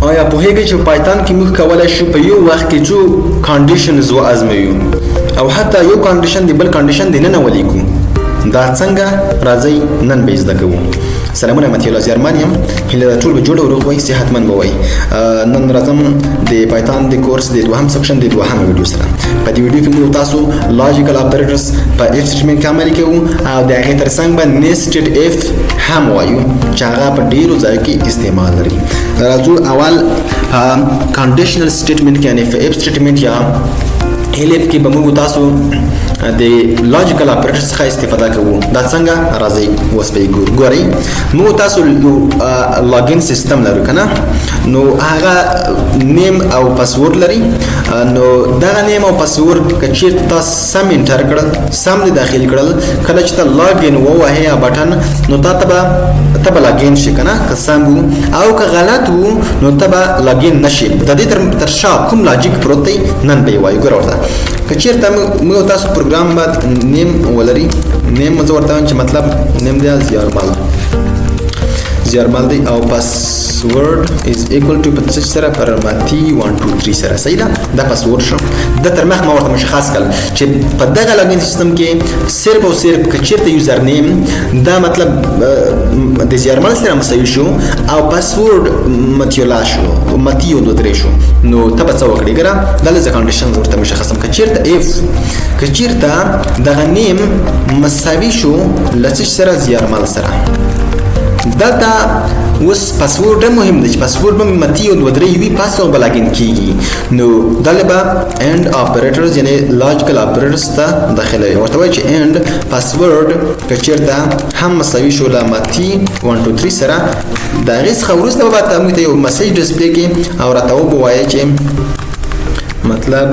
آیا پوهیږئ چې پایتان کې موږ کولای شو په یو وخت کې څو کنډیشنز وازمویو او حتی یو کنډیشن دی بل کنډیشن دی نه ولیکو؟ دا څنګه؟ راځئ نن به زده کوو. سلامونه، متي الله زیارمن یم. هیله ټول به جوړ او روغ وئ، صحتمند به وئ. نن راځم د پایتان د کورس د دوهم سیکشن د دوهم ویډیو سره. په دې ویډیو کې موږ تاسو لاجیکل اپریټرز په اف سټیټمنټ کې عملي کوو او د هغې ترڅنګ به نیسټډ اف هم وایو چې هغه په ډېرو ځایو کې استعمال لري. راځو اول کنډیشنل سټیټمنټ کې یعنې په اف سټیټمنټ یا هیلف کې به موږ تاسو د لاجیکل اپریټر څخه استفاده کوو. دا څنګه؟ راځئ اوس به یې ګورئ. موږ تاسو یو لاګین سیستم لرو که نه، نو هغه نیم او پاسورډ لري. نو دغه نیم او پاسورډ که چېرته تا سم انټر کړل، سم دې داخل کړل، کله چې ته لاګین ووهې بټن نو تا ته به لاګین شي که نه، که سم وو، او که غلط وو نو ته به لاګین نشي. د دې تر شا کوم لاجیک پروت دی نن به یې وایو. ګوره ورته که چېرته موږ تاسو پروګرام باید نیم ولري، نیم زه ورته وایم چې مطلب نیم دی زیارمال دی او پاسورډ از ایکوال ټو په سره پرماتي 1 2 3 سره. صحیح ده؟ دا پاسورډ شو. د تر مخ ما ورته مشخص کړل چې په دغه لاګین سیستم کې صرف او صرف که چېرته یوزر نیم دا مطلب د زیارمال سره مساوي شو او پاسورډ متیولا شو، متیو 2 3 شو، نو ته به څه وکړې؟ ګوره دا زه کنډیشن ورته مشخصم. که چېرته دغه نیم مساوي شو له څه سره؟ زیارمال سره. دلته اوس پاسورډ مهم دی چې پاسورډ به متیو 2 3 وي، پاس به لاګین کېږي. نو دلته به اینډ اپریټرز یعنې لاجیکل اپریټرز ته داخلوي. ورته وایي چې اینډ پاسورډ که چېرته هم مساوي شو له متي 1 2 3 سره، د هغې څخه وروسته به موږ ته یو مسیج ډسپلی کړي او راته ووایي چې مطلب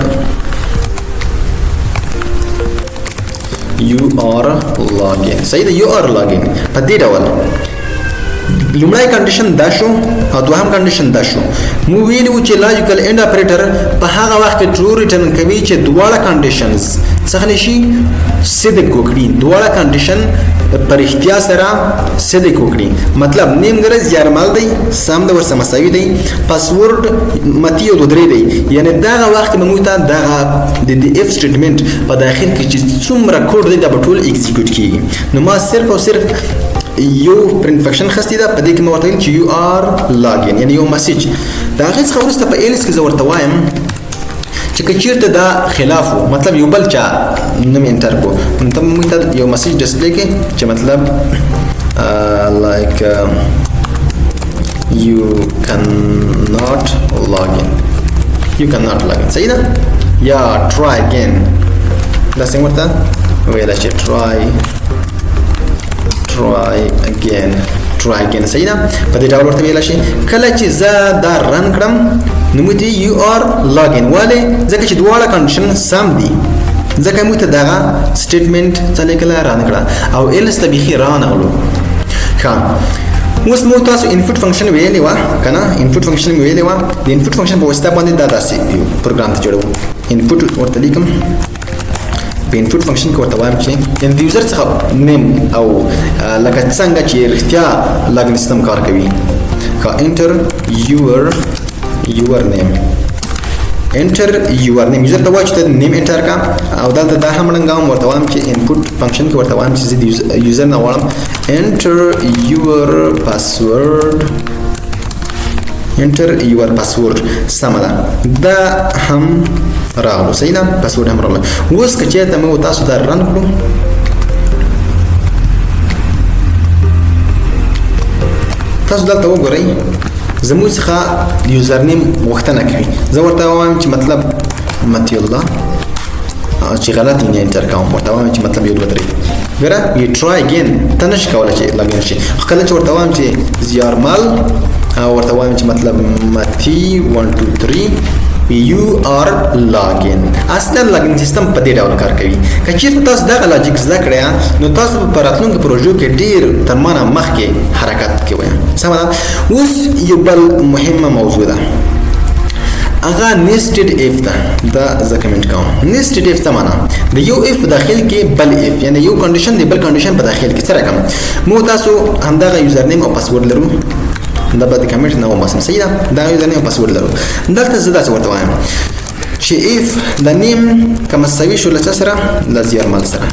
you are login. صحیح ده؟ you are login. په دې ډول لومړی کنډیشن دا شو او دوهم کنډیشن دا شو. مو ویلي وو چې لاجیکل اینډ اپریټر په هغه وخت کې ټرو ریټرن کوي چې دواړه کنډیشنز څخه نشي صدق وکړي، دواړه کنډیشن پر احتیا سره صدق وکړي. مطلب نیم ګره زیارمال دی، سم د ورسره مساوي دی، پاسورډ متیو 2 3 دی. یعنې دغه وخت به موږ ته دغه د اف سټیټمنټ په داخل کې چې څومره کوډ دی دا به ټول ایکزیکیوټ کېږي. نو ما صرف او صرف یو پرنټ فنکشن خستی ده، په دې کې ما ورته ویل چې یو آر لاګین یعنې یو مسیج. د هغې څخه وروسته په ایلس کې زه ورته وایم چې که چېرته دا خلاف و، مطلب یو بل چا نوم انټر کړو، نو ته موږ ته یو مسیج ډسپلی کړي چې مطلب لایک you cannot log in. صحیح ده؟ یا try again. دا څنګه ورته ویلی چې try again. صحیح ده؟ په دې ډول ورته ویلی شي. کله چې زه دا رن کړم نو موږ ته you are login. ولې؟ ځکه چې دواړه کنډیشن سم دي، ځکه موږ ته دغه سټیټمنټ څه لیکله رن کړه او ایلس ته بیخي رانغلو. ښه، اوس موږ تاسو انپوټ فنکشن ویلې وه که نه؟ انپوټ فنکشن مې ویلې وه. د انپوټ فنکشن په واسطه باندې دا داسې یو پروګرام ته جوړوو. انپوټ ورته لیکم، په انپوټ فنکشن کې ورته وایم چې د یوزر څخه نیم او لکه څنګه چې رښتیا لاګین سیستم کار کوي. که انټر یور نیم، انټر یور نیم، یوزر ته وایي چې ته نیم انټر کا، او دلته دا هم ړنګه هم ورته وایم چې انپوټ فنکشن کې ورته وایم چې زه د یوزر نه غواړم انټر یور پاسورډ. سمه ده، دا هم راغلو. صحیح ده؟ پاسورډ هم راغلو. اوس که چېرته موږ تاسو دا رن کړو، تاسو دلته وګورئ زموږ څخه د یوزر نیم غوښتنه کوي. زه ورته وایم چې مطلب متي الله چې غلط یې انټر کوم، ورته وایم چې مطلب 1 2 3. ګوره یو ټرای اګین، ته نشي کولی چې لاګین شي. خو کله چې ورته وایم چې زیارمال او ورته وایم چې مطلب متي 1 2 3 you are login. اصلا لاګین سیستم په دې ډول کار کوي. که چېرته تاسو دغه لاجیک زده کړئ نو تاسو په راتلونکو پروژو کې ډېر تر ما نه مخکې حرکت کوئ. سمه ده؟ اوس یو بل مهمه موضوع ده، هغه نیسټډ اف ده. دا زه کمنټ کوم. نیسټډ اف څه معنا؟ د یو اف داخل کې بل اف، یعنې یو کنډیشن د بل کنډیشن په داخل کې. څه رقم؟ موږ تاسو همدغه یوزر نیم او پاسورډ لرو، دا به د کمنټ نه وباسم. صحیح ده. دا یو ځنه پاسورډ لرو. دلته زه داسې ورته وایم چې اف د نیم که مساوي شو له څه سره؟ له زیارمل سره.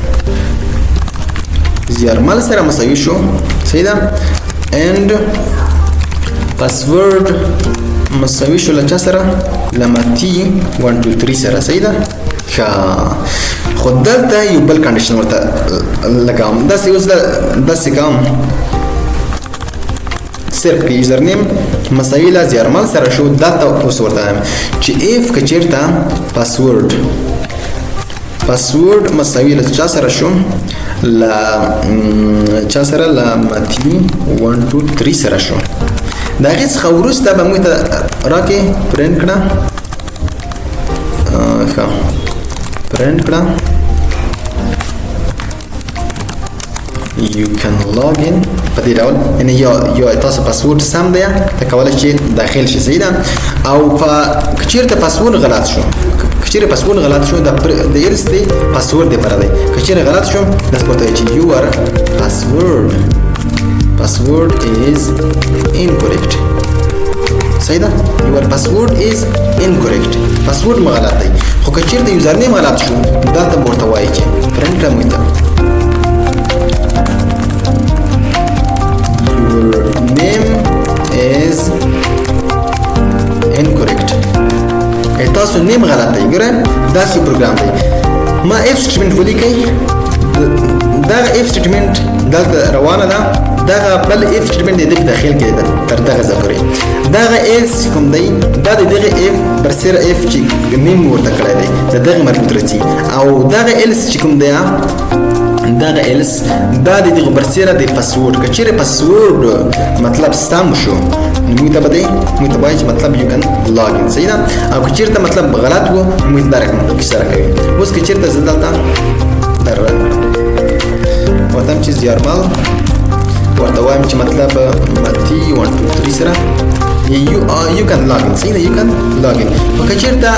زیارمل سره مساوي شو. صحیح ده. and پاسورډ مساوي شو له چا سره؟ له متی 1 2 3 سره. صحیح ده. ښه خو دلته یو بل کنډیشن ورته لګوم. داسې اوس داسې کوم صرف که یوزر نیم مساوي له زیارمل سره شو، دلته اوس ورته وایم چې اف که چېرته پاسورډ مساوي له چا سره شو؟ له چا سره؟ له متی 1 2 3 سره شو. د هغې څخه وروسته به موږ ته راکې پرنټ کړه. ښه پرنټ کړه you can log in په دې ډول، یعنې یو تاسو پاسورډ سم دی ته کولی شئ داخل شئ. صحیح ده. او که چېرته پاسورډ غلط شو، که چېرې پاسورډ غلط شو د ایلس دی پاسورډ دی پره دی. که چېرې غلط شو داسې ورته وایي چې your password is incorrect. صحیح ده. your password is incorrect. پاسورډ مو غلط دی. خو که چېرته یوزر نیم غلط شو دلته به ورته وایي چې پرنټ کړه موږ ته your name is incorrect. تاسو نیم غلط دی. ګوره داسې پروګرام دی. ما اف سټیټمنټ ولیکئ. دغه اف سټیټمنټ دلته روانه ده. دغه بل اف سټیټمنټ دی په داخل کې ده تر دغه ځای پورې. دغه ایلس کوم دی دا د دغه اف برسره اف چې نیم ورته کړی دی د دغه مربوط راځي. او دغه ایلس چې کوم دی دغه ایلس دا د دغه برسره د پاسورډ که چېرې پاسورډ مطلب سم شو نو موږ ته به دی موږ ته وایي چې مطلب یو کن لاګ ان. صحیح ده. او که چېرته مطلب غلط و موږ دا رقم کیسه راکوي. اوس که چېرته زه دلته در ورته چې زیارمل ورته وایم چې مطلب متی 1 2 3 سره you can log in. صحیح ده. you can log in. خو که چېرته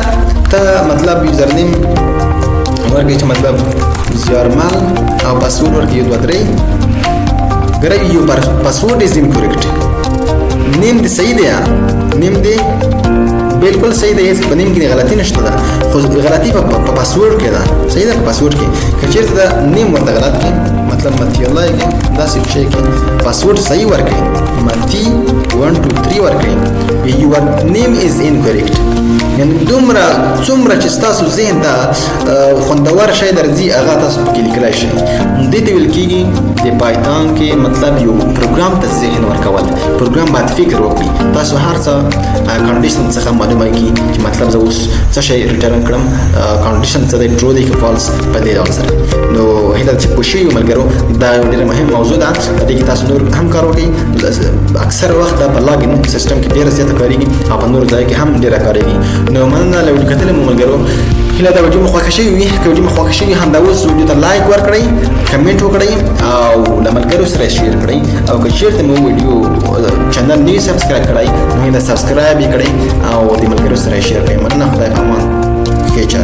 ته مطلب یوزر نیم ورکړې چې مطلب زیارمل او پاسورډ ورکړې 1 2 3 ګره یو پاسورډ از incorrect. نیم دې صحیح دی. نیم دې بالکل صحیح دی. په نیم کې غلطي نشته ده خو غلطي په پاسورډ کې ده. صحیح ده. په پاسورډ کې که چېرته دا نیم ورته غلط کړي مطلب متی الله کې داسې شی کې پاسورډ صحیح ورکړي متی 1 2 3 ورکړي your name is incorrect. یعنې دومره څومره چې ستاسو ذهن ته خوندور شی درځي هغه تاسو پکې لیکلی شئ. دې ته ویل کېږي د پایتان کې مطلب یو پروګرام ته ذهن ورکول. پروګرام باید فکر وکړي. تاسو هر څه کنډیشن څخه معلومه کړي چې مطلب زه اوس څه شی ریټرن کړم، کنډیشن څه دی، ټرو دی که فالس. په دې ډول سره نو هیله چې پوه شوي ملګرو دا یو ډېره مهم موضوع ده. په دې کې تاسو نور هم کار وکړئ. اکثر وخت دا په لاګین سیسټم کې ډېره زیاته کارېږي او په نورو ځایو کې هم ډېره کارېږي. نو مننه له ویډیو کتلو مو ملګرو. هیله دا ویډیو مو خوښه شوې وي. که ویډیو مو خوښه شوې هم دا اوس ویډیو ته لایک ورکړئ، کمنټ وکړئ او له ملګرو سره شیر کړئ. او که چېرته مو ویډیو چینل نه سبسکرایب کړئ نو دا سبسکرایب یې کړئ او د ملګرو سره شیر کړئ. مننه. خدای په امان. ښه چاره.